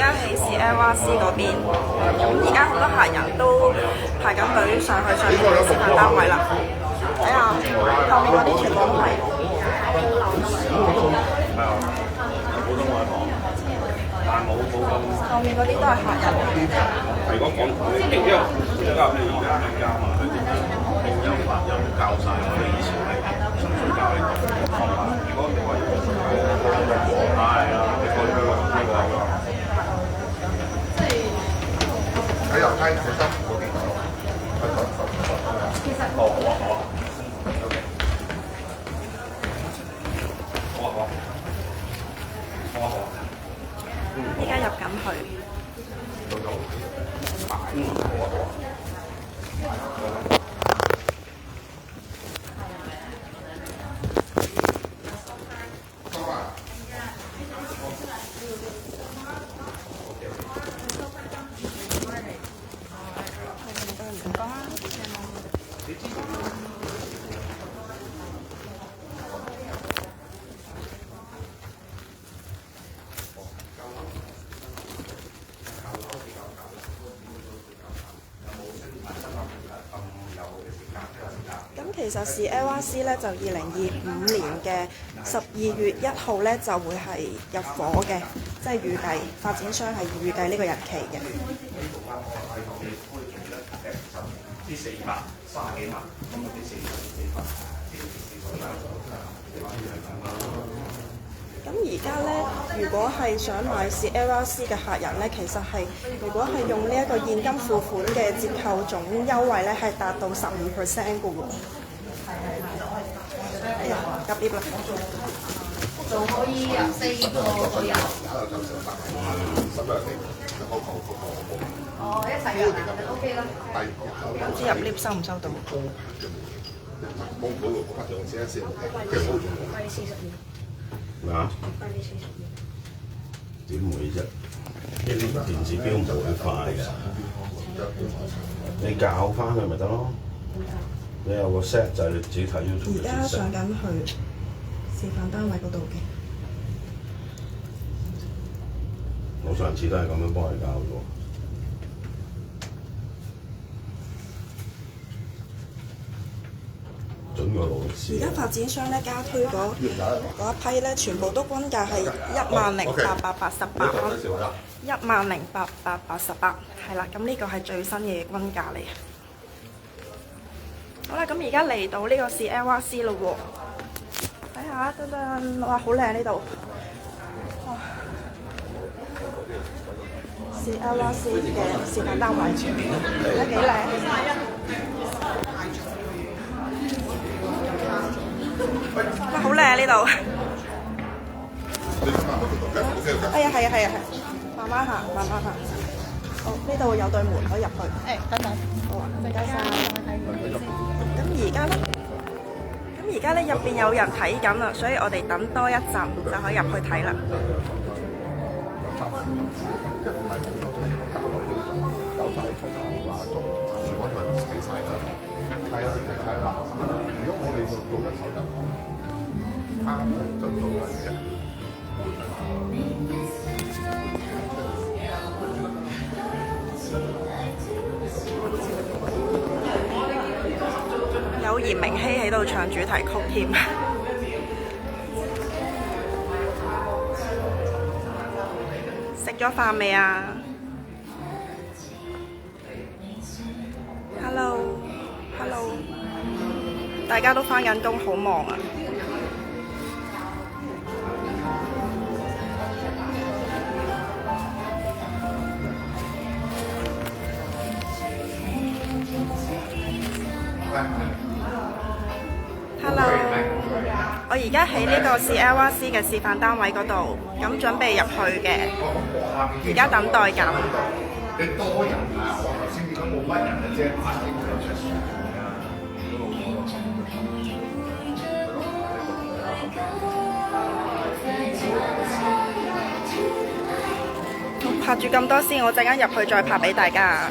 家喺 CLRC 嗰邊，咁而家好多客人都排緊隊上去上面嘅示範單位啦。睇下後面嗰啲全部都係。後面嗰啲都係客人。如果講因為而家你而家係教嘛，佢配音發音教晒，我哋以前係純粹教呢個方法。如果你話要係啊，你講呢個喺油雞本身嗰邊其實好啊好啊，OK， 好啊好啊好啊好啊，依家入緊去。其實CLRC 咧就2025年嘅12月1號咧就會係入伙嘅，即係預計發展商係預計呢個日期嘅。啲430幾萬，咁嗰啲400咁而家咧，如果係想買 CLRC 嘅客人咧，其實係如果係用呢一個現金付款嘅折扣總優惠咧，係達到15% 嘅喎。哎呀，急 lift 啦！仲可以入4個都有。哦，一齊入，OK 啦。唔知入 lift 收唔收到？咩啊？點會啫？呢啲電子錶唔會快嘅，你校翻佢咪得咯？你有個 set 就係你自己睇 YouTube 而家上緊去示範單位嗰度嘅。我上次都係咁樣幫你校嘅。而家發展商咧加推嗰一批咧，全部都均價係10,888蚊，10,888，係啦。咁呢個係最新嘅均價嚟。好啦，咁而家嚟到呢個 CLRC 咯喎，睇下等等，哇，好靚呢度。CLRC 嘅示範單位，而家幾靚。哇，好靚呢度！哎呀，係啊，係啊，係，慢慢行，慢慢行。好，呢度有對門可以入去。誒，等等。好啊，唔該晒。咁而家咧入邊有人睇緊啦，所以我哋等多一陣就可以入去睇啦。有嚴明熙喺度唱主題曲添。食咗飯未啊 ？Hello，大家都返緊工，好忙啊！Hello，我而家喺呢個 CLRC 嘅示範單位嗰度，咁準備入去嘅，而家等待緊。你多人啊！我頭先見到冇乜人嘅啫，拍住咁多先，我陣間入去再拍俾大家。